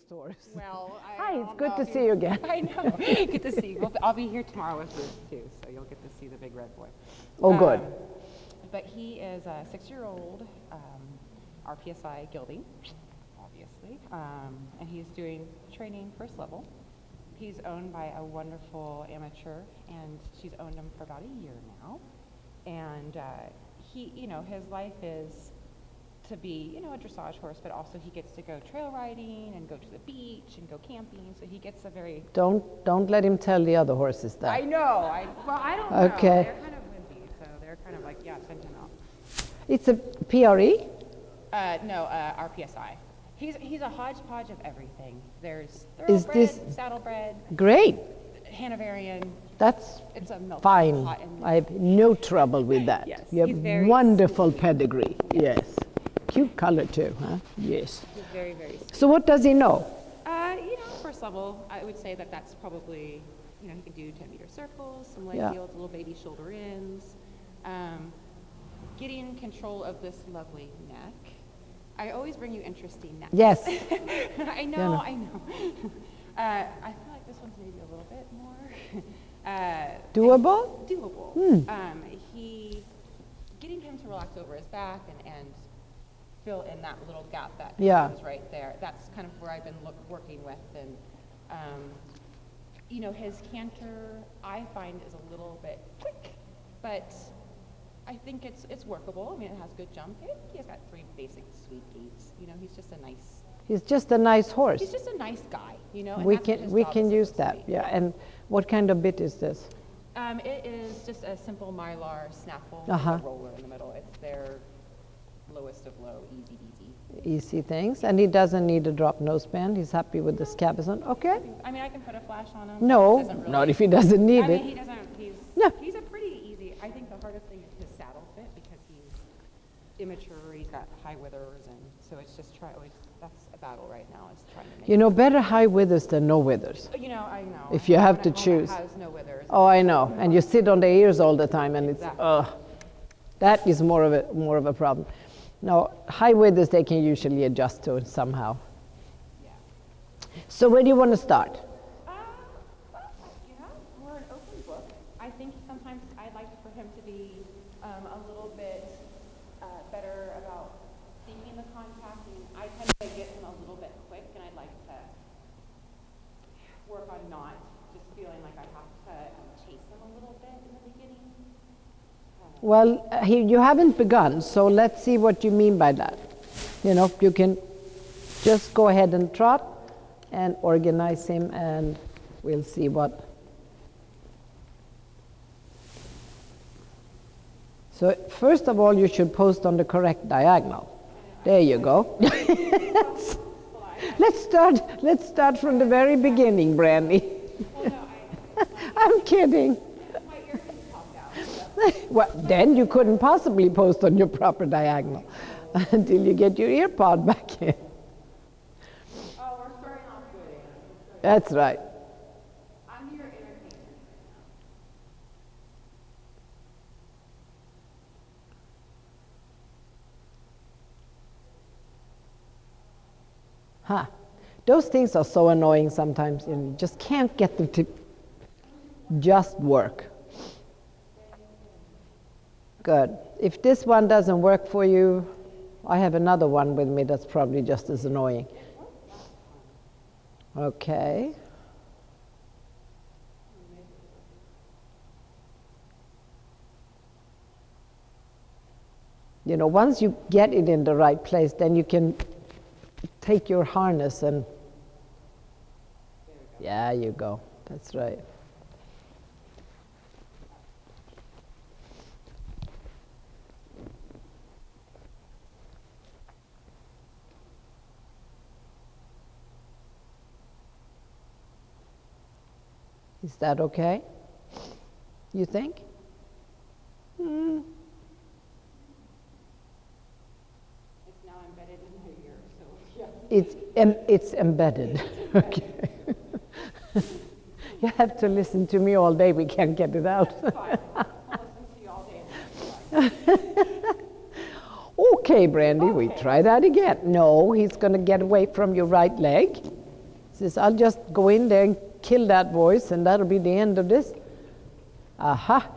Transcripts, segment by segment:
horse. Well, Hi, it's good to see you again. I know. Good to see you. I'll be here tomorrow with Bruce too, so you'll get to see the big red boy. Oh, good. But he is a 6-year-old RPSI gelding, obviously, and he's doing training first level. He's owned by a wonderful amateur, and she's owned him for about a year now. And he, his life is to be, a dressage horse, but also he gets to go trail riding and go to the beach and go camping. So he gets a very... Don't let him tell the other horses that. I know. I don't know. Okay. They're kind of wimpy, so they're kind of like, yeah, send him out. It's a PRE? No, RPSI. He's a hodgepodge of everything. There's Is thoroughbred, this- saddlebred, Great. Hanoverian. That's It's a milk fine. pot and- I have no trouble with that. Yes, You he's have very wonderful pedigree. Yes. Cute color too, huh? Yes. He's very, very sweet. So what does he know? First level, I would say that's probably, he can do 10-meter circles, some leg Yeah. yields, little baby shoulder ins, getting control of this lovely neck. I always bring you interesting necks. Yes. I know. I feel like this one's maybe a little bit more Doable? doable. Getting him to relax over his back and fill in that little gap that happens right there. That's kind of where I've been working with, and his canter I find is a little bit quick, but I think it's workable. I mean, it has good jump. He has got 3 basic sweet gaits. He's just a nice. He's just a nice horse. He's just a nice guy. And We that's what his can job is use supposed that. to be. Yeah. And what kind of bit is this? It is just a simple mylar snaffle Uh-huh. with a roller in the middle. It's their lowest of low, easy. Easy things. And he doesn't need a drop noseband. He's happy with the scabazon. Okay. I mean, I can put a flash on him. No, It doesn't really- not if he doesn't need I mean, it. he doesn't. No. He's a pretty easy. I think the hardest thing is his saddle fit because he's immature. He's got high withers, and so it's just that's a battle right now. Is trying to make. Better high withers than no withers. I know. If you I have want to a home choose. that has no withers. Oh, I know. And you sit on the ears all the time, and it's Exactly. that is more of a problem. Now, high withers they can usually adjust to it somehow. Yeah. So where do you want to start? We're an open book. I think sometimes I'd like for him to be a little bit better about thinking the contact. And I tend to get him a little bit quick, and I'd like to work on not just feeling like I have to chase him a little bit in the beginning. Well, you haven't begun, so let's see what you mean by that. You can just go ahead and trot and organize him, and we'll see what. So first of all, you should post on the correct diagonal. There you go. Let's start from the very beginning, Brandy. I'm kidding. Well, then you couldn't possibly post on your proper diagonal until you get your ear pod back in. Oh, we're starting off good. That's right. I'm your entertainer. Huh. Those things are so annoying sometimes. You just can't get them to just work. Good. If this one doesn't work for you, I have another one with me that's probably just as annoying. Okay. Once you get it in the right place, then you can take your harness and, yeah, you go. That's right. Is that okay? You think? It's now embedded in my ear, so yeah. It's embedded. Okay. You have to listen to me all day. We can't get it out. Fine. I'll listen to you all day. Okay, Brandy, we try that again. No, he's going to get away from your right leg. Says, I'll just go in there and kill that voice, and that'll be the end of this. Aha.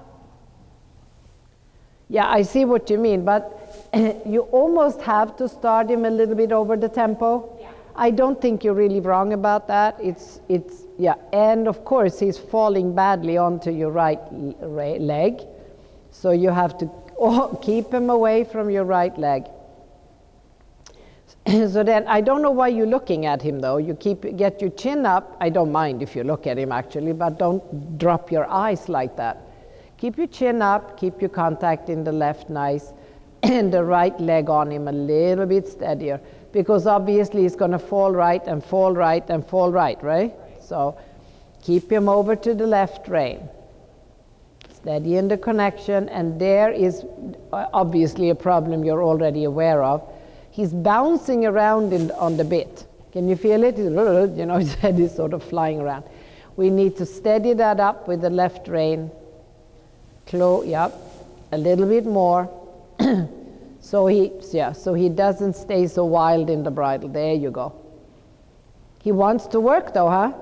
Yeah, I see what you mean, but you almost have to start him a little bit over the tempo. Yeah. I don't think you're really wrong about that. Yeah, and of course he's falling badly onto your right leg, so you have to keep him away from your right leg. So then, I don't know why you're looking at him though. You get your chin up. I don't mind if you look at him actually, but don't drop your eyes like that. Keep your chin up, keep your contact in the left nice, and the right leg on him a little bit steadier, because obviously he's going to fall right and fall right and fall right, right? So keep him over to the left rein. Steady in the connection, and there is obviously a problem you're already aware of. He's bouncing around on the bit. Can you feel it? You know, his head is sort of flying around. We need to steady that up with the left rein. Yep, a little bit more. So he doesn't stay so wild in the bridle. There you go. He wants to work though, huh?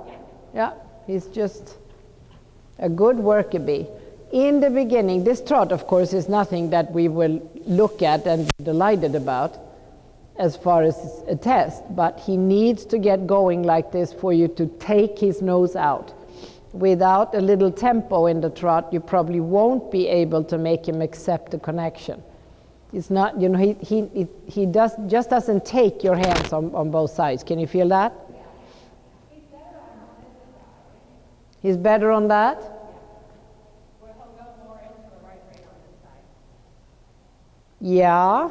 Yeah, he's just a good worker bee. In the beginning, this trot, of course, is nothing that we will look at and be delighted about as far as a test, but he needs to get going like this for you to take his nose out. Without a little tempo in the trot, you probably won't be able to make him accept the connection. It's not, you know, he just doesn't take your hands on both sides. Can you feel that? Yeah. He's better on that? Yeah. Well, he'll go more into the right rein on this side. Yeah,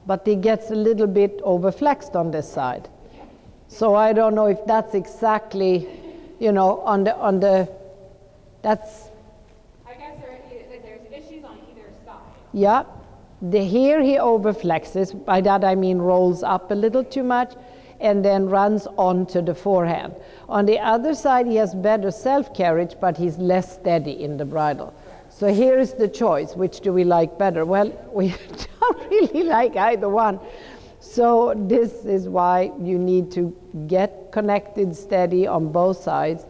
but he gets a little bit overflexed on this side. So I don't know if that's exactly, you know, on the that's. I guess there's issues on either side. Yeah, here he overflexes. By that I mean rolls up a little too much and then runs onto the forehand. On the other side he has better self-carriage, but he's less steady in the bridle. So here is the choice. Which do we like better? Well, we don't really like either one. So this is why you need to get connected steady on both sides.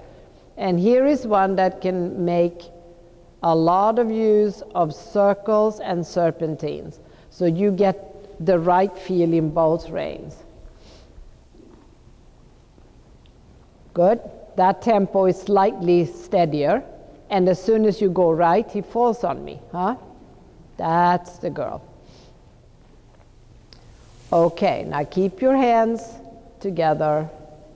And here is one that can make a lot of use of circles and serpentines. So you get the right feel in both reins. Good. That tempo is slightly steadier. And as soon as you go right, he falls on me. Huh? That's the girl. Okay, now keep your hands together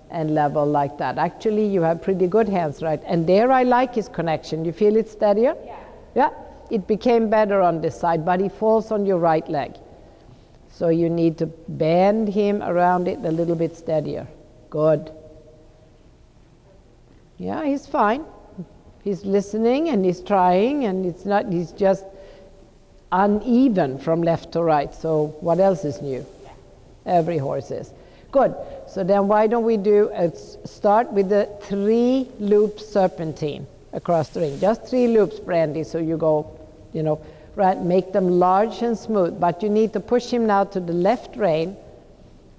and level like that. Actually, you have pretty good hands, right? And there I like his connection. You feel it steadier? Yeah. Yeah, it became better on this side, but he falls on your right leg. So you need to bend him around it a little bit steadier. Good. Yeah, he's fine. He's listening and he's trying, and he's just uneven from left to right. So what else is new? Every horse is. Good. So then why don't we start with the 3-loop serpentine across the ring. Just 3 loops, Brandy, so you go, you know, right, make them large and smooth. But you need to push him now to the left rein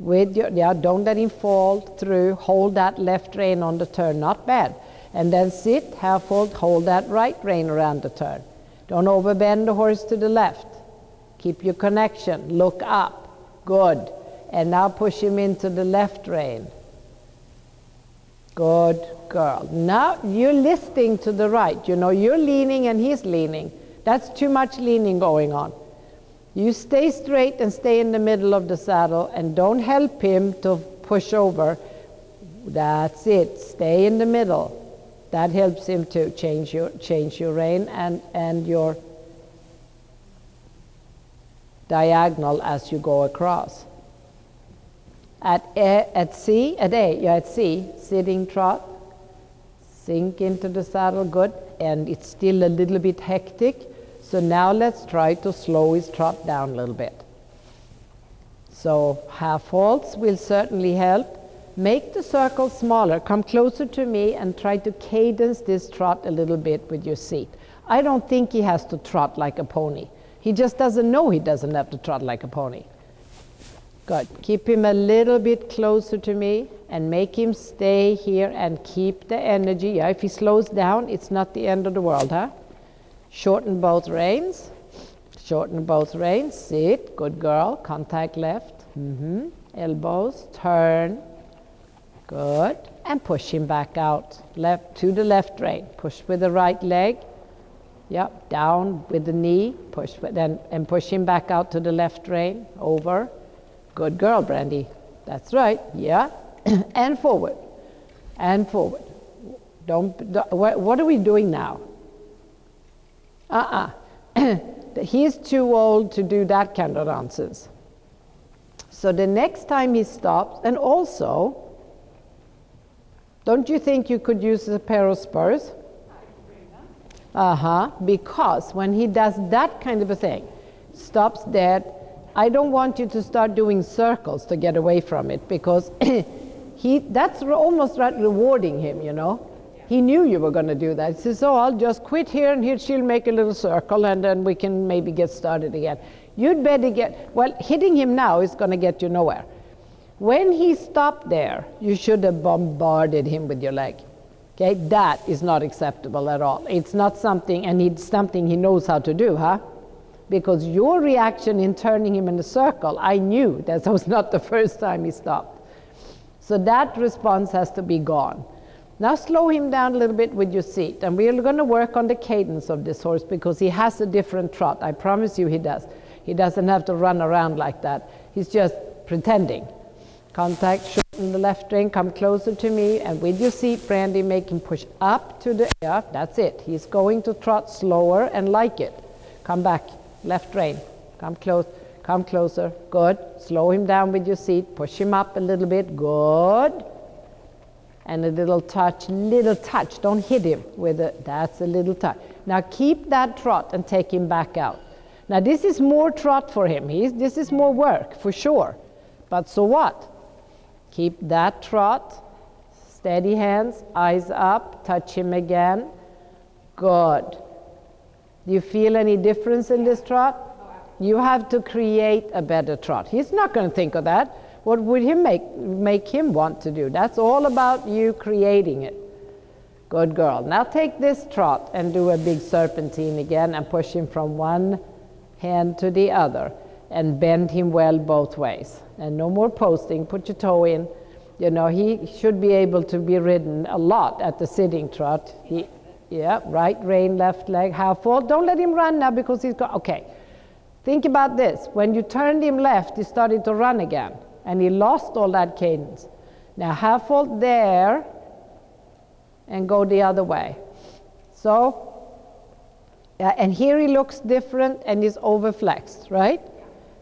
with your, don't let him fall through. Hold that left rein on the turn, not bad. And then sit, half hold that right rein around the turn. Don't overbend the horse to the left. Keep your connection, look up. Good. And now push him into the left rein. Good girl. Now you're listing to the right. You know, you're leaning and he's leaning. That's too much leaning going on. You stay straight and stay in the middle of the saddle and don't help him to push over. That's it. Stay in the middle. That helps him to change your rein and your diagonal as you go across. At C, sitting trot, sink into the saddle, good, and it's still a little bit hectic, so now let's try to slow his trot down a little bit. So half halts will certainly help. Make the circle smaller, come closer to me and try to cadence this trot a little bit with your seat. I don't think he has to trot like a pony. He just doesn't know he doesn't have to trot like a pony. Good. Keep him a little bit closer to me and make him stay here and keep the energy. Yeah, if he slows down, it's not the end of the world, huh? Shorten both reins. Shorten both reins. Sit. Good girl. Contact left. Elbows. Turn. Good. And push him back out. Left to the left rein. Push with the right leg. Yep. Down with the knee. Push then and push him back out to the left rein. Over. Good girl, Brandy. That's right. Yeah. And forward. And forward. What are we doing now? He's too old to do that kind of nonsense. So the next time he stops, and also, don't you think you could use a pair of spurs? Because when he does that kind of a thing, stops dead, I don't want you to start doing circles to get away from it, because that's almost right rewarding him, you know. He knew you were going to do that. He says, oh, I'll just quit here and she'll make a little circle and then we can maybe get started again. You'd better hitting him now is going to get you nowhere. When he stopped there, you should have bombarded him with your leg. Okay, that is not acceptable at all. It's not something, and it's something he knows how to do, huh? Because your reaction in turning him in a circle, I knew that was not the first time he stopped. So that response has to be gone. Now slow him down a little bit with your seat, and we're going to work on the cadence of this horse because he has a different trot. I promise you he does. He doesn't have to run around like that. He's just pretending. Contact, shorten the left rein, come closer to me, and with your seat, Brandy, make him push up to the, yeah, that's it. He's going to trot slower and like it. Come back, left rein, come closer, good. Slow him down with your seat, push him up a little bit, good. And a little touch, don't hit him with it, that's a little touch. Now keep that trot and take him back out. Now this is more trot for him, this is more work for sure, but so what? Keep that trot, steady hands, eyes up, touch him again, good. Do you feel any difference in this trot? You have to create a better trot. He's not going to think of that. What would he make him want to do? That's all about you creating it. Good girl. Now take this trot and do a big serpentine again and push him from one hand to the other and bend him well both ways. And no more posting, put your toe in. You know, he should be able to be ridden a lot at the sitting trot. Yeah, right rein, left leg, half halt. Don't let him run now because he's got, okay. Think about this. When you turned him left, he started to run again. And he lost all that cadence. Now half halt there and go the other way. So, and here he looks different and he's overflexed, right?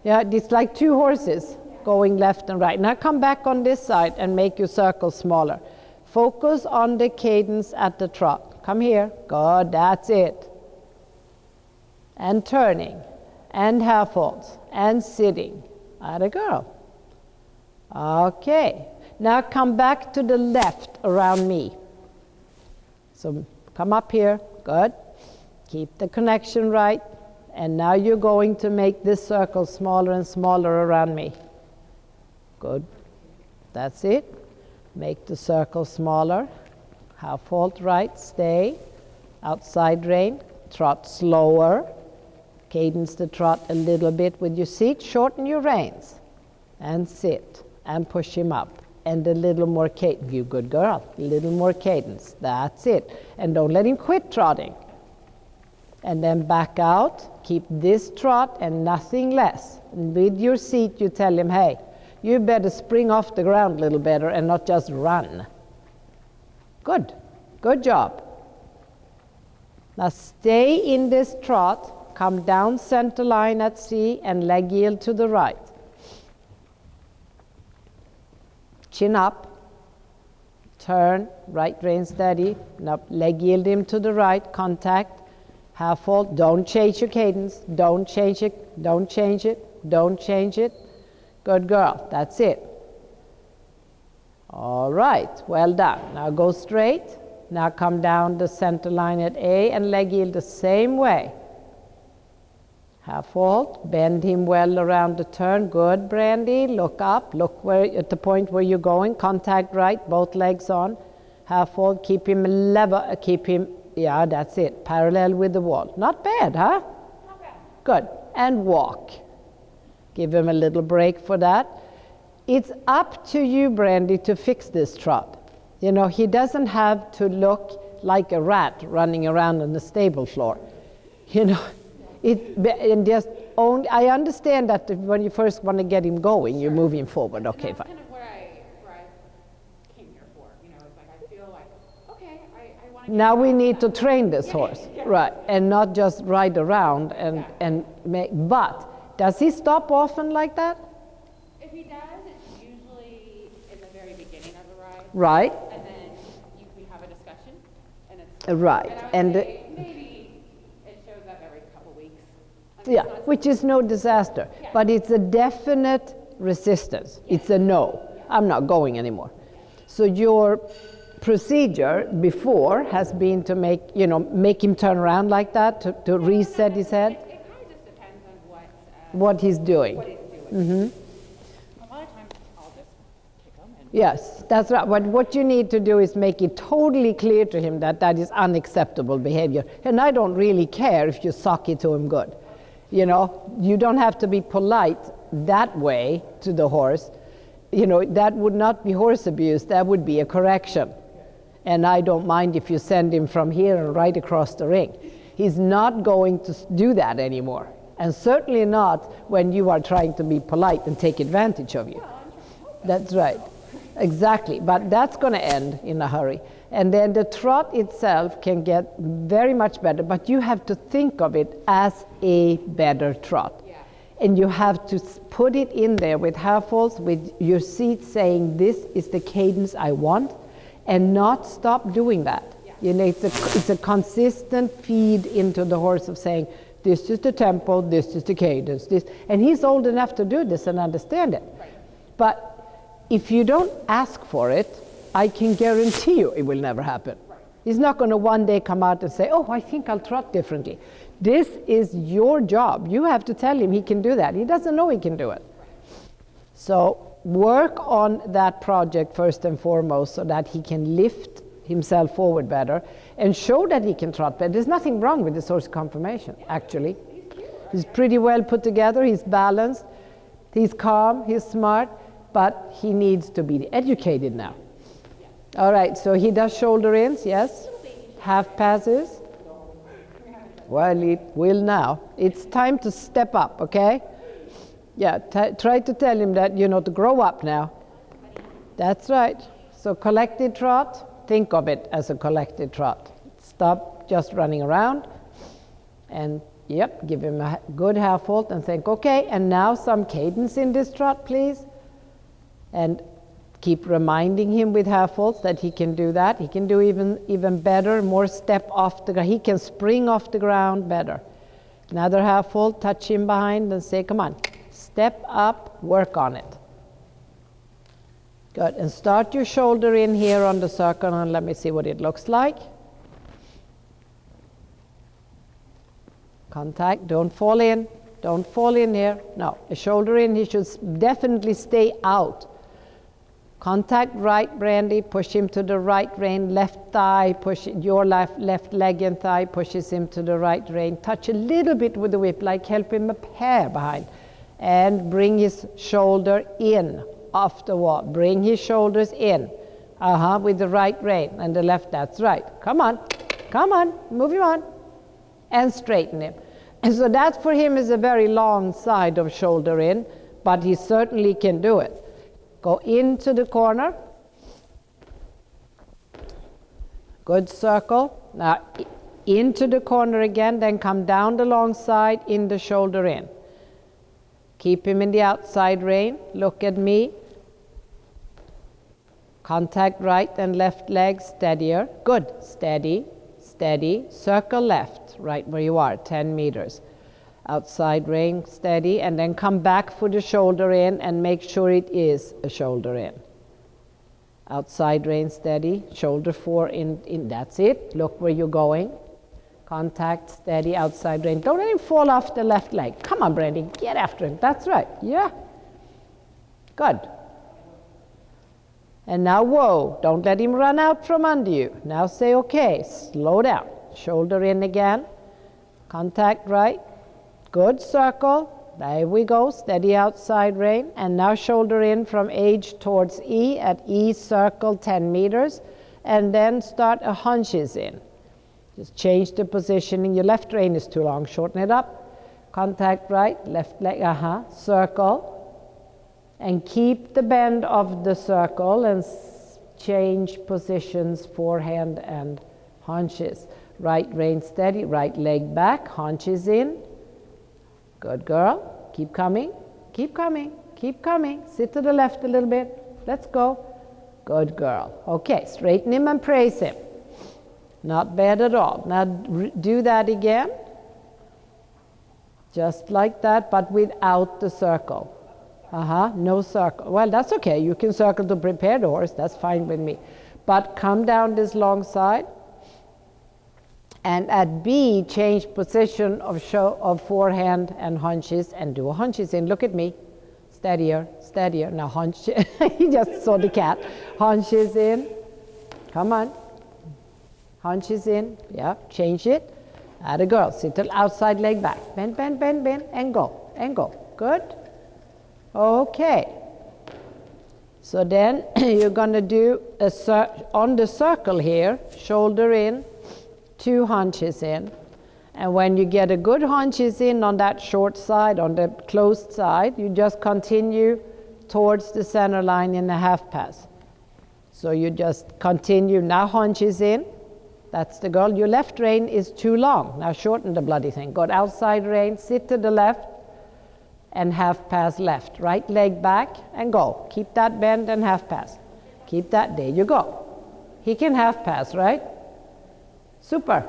Yeah, it's like two horses going left and right. Now come back on this side and make your circle smaller. Focus on the cadence at the trot. Come here, good, that's it. And turning, and half halts, and sitting. Atta girl. Okay, now come back to the left around me. So come up here, good. Keep the connection right. And now you're going to make this circle smaller and smaller around me. Good, that's it. Make the circle smaller. Half halt right, stay. Outside rein, trot slower. Cadence the trot a little bit with your seat. Shorten your reins. And sit. And push him up. And a little more cadence. You good girl. A little more cadence. That's it. And don't let him quit trotting. And then back out. Keep this trot and nothing less. And with your seat, you tell him, hey, you better spring off the ground a little better and not just run. Good. Good job. Now stay in this trot. Come down center line at C and leg yield to the right. Chin up, turn, right rein steady, now leg yield him to the right, contact, half halt, don't change your cadence, don't change it, don't change it, don't change it. Good girl, that's it. All right, well done. Now go straight, now come down the center line at A and leg yield the same way. half halt, bend him well around the turn. Good, Brandy. Look up, look where at the point where you're going. Contact right, both legs on. Half halt, keep him level, keep him, yeah, that's it, parallel with the wall. Not bad, huh? Not bad. Good. And walk. Give him a little break for that. It's up to you, Brandy, to fix this trot. You know, he doesn't have to look like a rat running around on the stable floor. You know, and just own, I understand that when you first want to get him going, you move him forward. Okay, and that's fine. kind of where I came here for. You know, it's like I feel like, okay, I want to. Now we need to train this horse, right? And not just ride around and make. But does he stop often like that? If he does, it's usually in the very beginning of the ride. Right. And then we have a discussion, and it's Right. And maybe it shows up every couple weeks. Yeah, which is no disaster, but it's a definite resistance. It's a no. I'm not going anymore. So your procedure before has been to make him turn around like that to reset his head. It kind of just depends on what he's doing. Mm-hmm. A lot of times I'll just kick him. Yes, that's right. But what you need to do is make it totally clear to him that that is unacceptable behavior. And I don't really care if you sock it to him good. You know, you don't have to be polite that way to the horse. You know, that would not be horse abuse, that would be a correction. And I don't mind if you send him from here and right across the ring. He's not going to do that anymore. And certainly not when you are trying to be polite and take advantage of you. That's right. Exactly. But that's going to end in a hurry. And then the trot itself can get very much better, but you have to think of it as a better trot. Yeah. And you have to put it in there with half halts, with your seat saying, this is the cadence I want, and not stop doing that. Yeah. You know, it's a consistent feed into the horse of saying, this is the tempo, this is the cadence, this, and he's old enough to do this and understand it. Right. But if you don't ask for it, I can guarantee you it will never happen. Right. He's not going to one day come out and say, oh, I think I'll trot differently. This is your job. You have to tell him he can do that. He doesn't know he can do it. So work on that project first and foremost so that he can lift himself forward better and show that he can trot better. There's nothing wrong with this horse conformation, actually. He's pretty well put together. He's balanced. He's calm. He's smart. But he needs to be educated now. All right, so he does shoulder ins, yes. Half passes. Well, it will now. It's time to step up, okay? Yeah, try to tell him that, to grow up now. That's right. So collected trot, think of it as a collected trot. Stop just running around and, yep, give him a good half halt and think, okay, and now some cadence in this trot, please. And keep reminding him with half halts that he can do that. He can do even better, more step off the ground. He can spring off the ground better. Another half halt, touch him behind and say, come on, step up, work on it. Good, and start your shoulder in here on the circle and let me see what it looks like. Contact, don't fall in. Don't fall in here. No, a shoulder in, he should definitely stay out. Contact right, Brandy, push him to the right rein, left thigh, push your left leg and thigh, pushes him to the right rein. Touch a little bit with the whip, like help him a pair behind. And bring his shoulder in, off the wall. Bring his shoulders in, with the right rein and the left, that's right. Come on, move him on. And straighten him. And so that for him is a very long side of shoulder in, but he certainly can do it. Go into the corner. Good circle. Now into the corner again, then come down the long side in the shoulder in. Keep him in the outside rein. Look at me. Contact right and left leg, steadier. Good, steady, steady. Circle left, right where you are, 10 meters. Outside rein, steady, and then come back for the shoulder in and make sure it is a shoulder in. Outside rein, steady, shoulder 4 in, that's it. Look where you're going. Contact, steady, outside rein. Don't let him fall off the left leg. Come on, Brandy, get after him. That's right. Yeah. Good. And now, whoa, don't let him run out from under you. Now say, okay, slow down. Shoulder in again. Contact right. Good, circle. There we go, steady outside rein. And now shoulder in from H towards E. At E, circle 10 meters. And then start a hunches in. Just change the positioning. Your left rein is too long. Shorten it up. Contact right, left leg, circle. And keep the bend of the circle and change positions, forehand and hunches. Right rein steady, right leg back, hunches in. Good girl. Keep coming, keep coming, keep coming. Sit to the left a little bit. Let's go. Good girl. Okay, straighten him and praise him. Not bad at all. Now do that again. Just like that, but without the circle. No circle. Well, that's okay. You can circle to prepare the horse. That's fine with me. But come down this long side. And at B, change position of forehand and hunches and do a hunches in. Look at me. Steadier, steadier. Now hunch. He just saw the cat. Hunches in. Come on. Hunches in. Yeah, change it. Atta girl. Sit till outside leg back. Bend, bend, bend, bend. And go. And go. Good. Okay. So then you're going to do on the circle here, shoulder in, 2 hunches in. And when you get a good hunches in on that short side, on the closed side, you just continue towards the center line in a half pass. So you just continue, now hunches in. That's the girl. Your left rein is too long. Now shorten the bloody thing. Got outside rein, sit to the left, and half pass left. Right leg back and go. Keep that bend and half pass. Keep that, there you go. He can half pass, right? Super.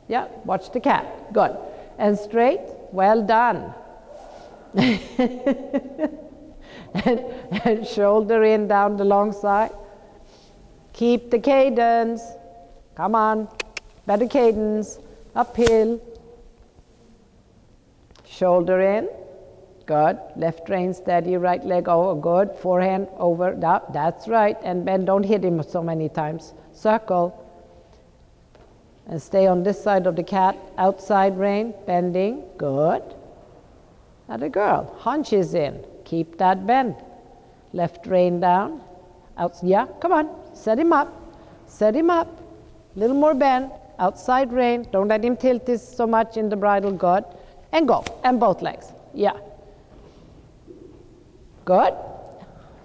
Yeah, watch the cat. Good. And straight, well done. and shoulder in down the long side. Keep the cadence. Come on. Better cadence. Uphill. Shoulder in. Good. Left rein steady, right leg over. Good. Forehand over. That's right. And bend. Don't hit him so many times. Circle. And stay on this side of the cat. Outside rein. Bending. Good. Atta girl. Hunches in. Keep that bend. Left rein down. Yeah. Come on. Set him up. Set him up. Little more bend. Outside rein. Don't let him tilt this so much in the bridle. Good. And go. And both legs. Yeah. Good.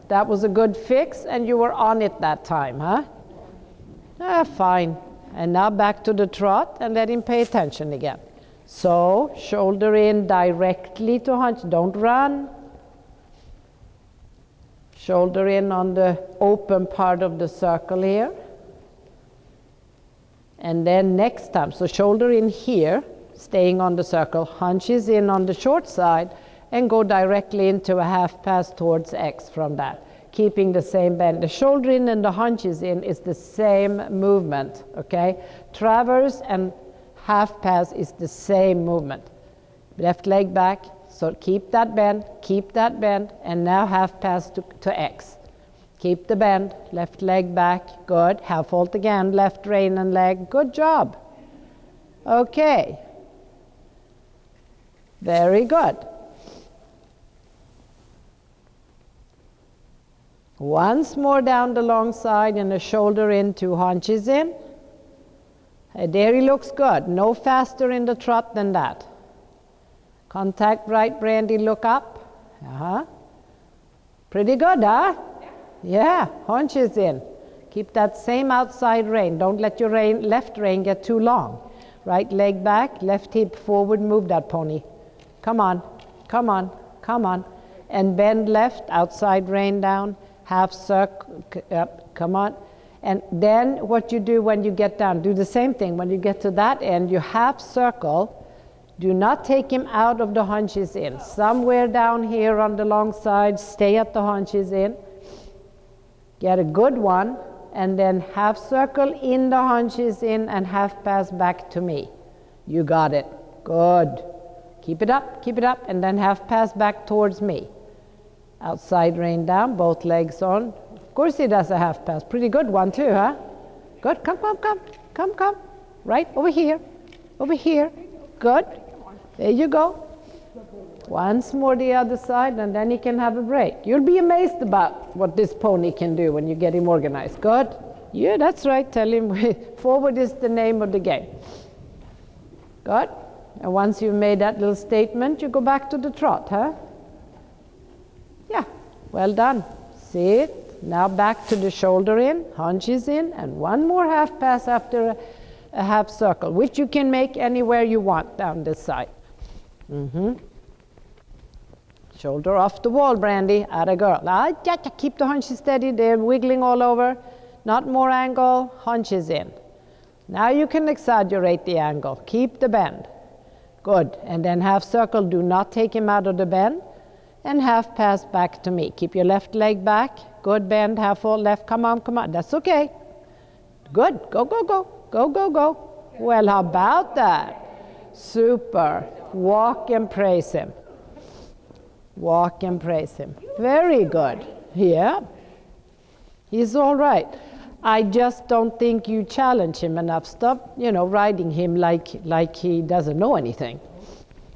That was a good fix, and you were on it that time, huh? Fine. And now back to the trot, and let him pay attention again. So, shoulder in directly to hunch. Don't run. Shoulder in on the open part of the circle here. And then next time, so shoulder in here, staying on the circle, hunches in on the short side, and go directly into a half pass towards X from that, keeping the same bend. The shoulder in and the hunches in is the same movement, okay? Traverse and half pass is the same movement. Left leg back, so keep that bend, and now half pass to X. Keep the bend, left leg back, good. Half halt again, left rein and leg, good job. Okay. Very good. Once more down the long side and a shoulder in, 2 hunches in. There he looks good. No faster in the trot than that. Contact right, Brandy, look up. Pretty good, huh? Yeah, hunches in. Keep that same outside rein. Don't let your left rein get too long. Right leg back, left hip forward, move that pony. Come on, come on, come on. And bend left, outside rein down. Half circle, come on. And then what you do when you get down, do the same thing. When you get to that end, you half circle. Do not take him out of the hunches in. Somewhere down here on the long side, stay at the hunches in. Get a good one, and then half circle in the hunches in and half pass back to me. You got it. Good. Keep it up, and then half pass back towards me. Outside rein down, both legs on. Of course he does a half pass. Pretty good one too, huh? Good, come. Right, over here. Good. There you go. Once more the other side, and then he can have a break. You'll be amazed about what this pony can do when you get him organized. Good. Yeah, that's right. Tell him forward is the name of the game. Good. And once you've made that little statement, you go back to the trot, huh? Yeah, well done. Sit. Now back to the shoulder in, haunches in, and one more half pass after a half circle, which you can make anywhere you want down this side. Shoulder off the wall, Brandy. Atta girl. Keep the haunches steady. They're wiggling all over. Not more angle. Haunches in. Now you can exaggerate the angle. Keep the bend. Good. And then half circle. Do not take him out of the bend. And half pass back to me. Keep your left leg back. Good bend. Half full left. Come on. That's okay. Good. Go. Well, how about that? Super. Walk and praise him. Very good. Yeah. He's all right. I just don't think you challenge him enough. Stop, riding him like he doesn't know anything.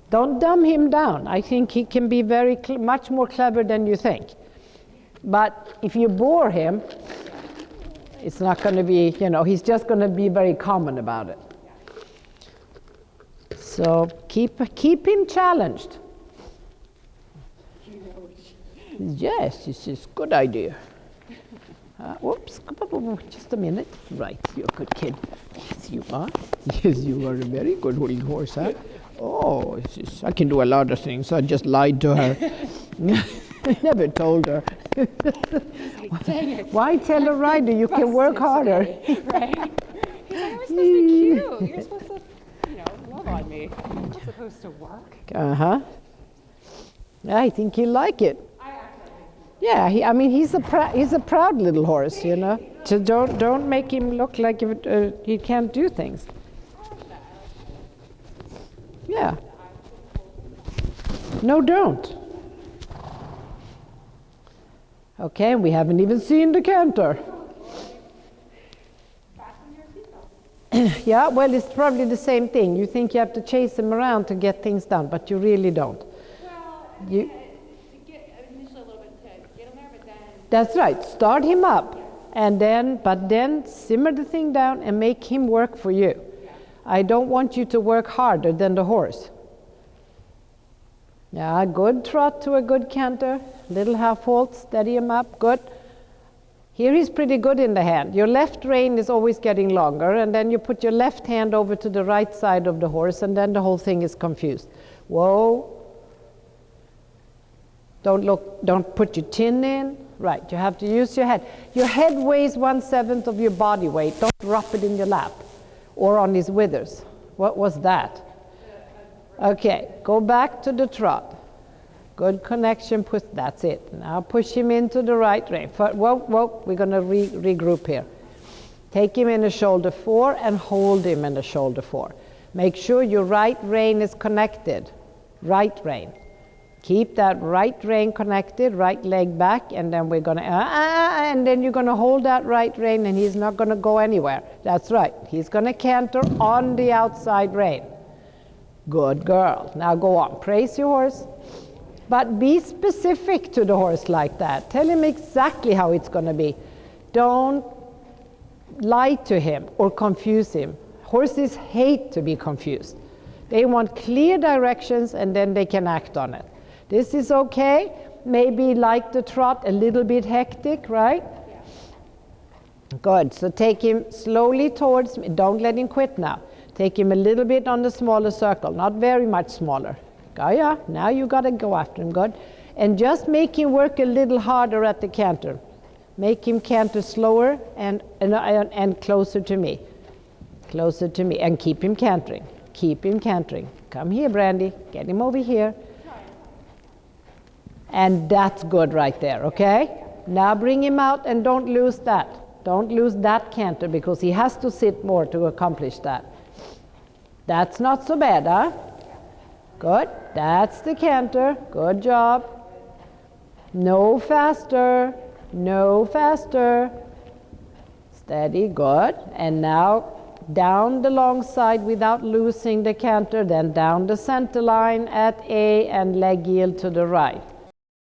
Don't dumb him down. I think he can be much more clever than you think. But if you bore him, it's not going to be, he's just going to be very common about it. So keep him challenged. Yes, this is a good idea. Whoops, just a minute. Right, you're a good kid. Yes, you are. Yes, you are a very good holding horse, huh? Oh, I can do a lot of things. I just lied to her. Never told her. Dang it. Why tell a rider you can work harder? Right? You're supposed to be cute. You're supposed to, love on me. I'm not supposed to work. Uh-huh. I think he'll like it. Yeah, he's a proud little horse, So don't make him look like he can't do things. Yeah. No, don't. Okay, we haven't even seen the canter. Yeah, well, it's probably the same thing. You think you have to chase him around to get things done, but you really don't. That's right. Start him up, but then simmer the thing down and make him work for you. I don't want you to work harder than the horse. Yeah, good trot to a good canter. Little half halt, steady him up. Good. Here he's pretty good in the hand. Your left rein is always getting longer, and then you put your left hand over to the right side of the horse, and then the whole thing is confused. Whoa. Don't put your chin in. Right, you have to use your head. Your head weighs 1/7 of your body weight. Don't drop it in your lap or on his withers. What was that? Okay, go back to the trot. Good connection, that's it. Now push him into the right rein. Whoa, we're going to regroup here. Take him in a shoulder 4 and hold him in a shoulder 4. Make sure your right rein is connected. Right rein. Keep that right rein connected, right leg back, and then we're going to, and then you're going to hold that right rein, and he's not going to go anywhere. That's right. He's going to canter on the outside rein. Good girl. Now go on. Praise your horse. But be specific to the horse like that. Tell him exactly how it's going to be. Don't lie to him or confuse him. Horses hate to be confused. They want clear directions, and then they can act on it. This is okay. Maybe like the trot, a little bit hectic, right? Yeah. Good. So take him slowly towards me. Don't let him quit now. Take him a little bit on the smaller circle, not very much smaller. Oh yeah, now you got to go after him. Good. And just make him work a little harder at the canter. Make him canter slower and closer to me. Closer to me. And keep him cantering. Keep him cantering. Come here, Brandy. Get him over here. And that's good right there, okay? Now bring him out and don't lose that. Don't lose that canter because he has to sit more to accomplish that. That's not so bad, huh? Good. That's the canter. Good job. No faster. No faster. Steady. Good. And now down the long side without losing the canter, then down the center line at A and leg yield to the right.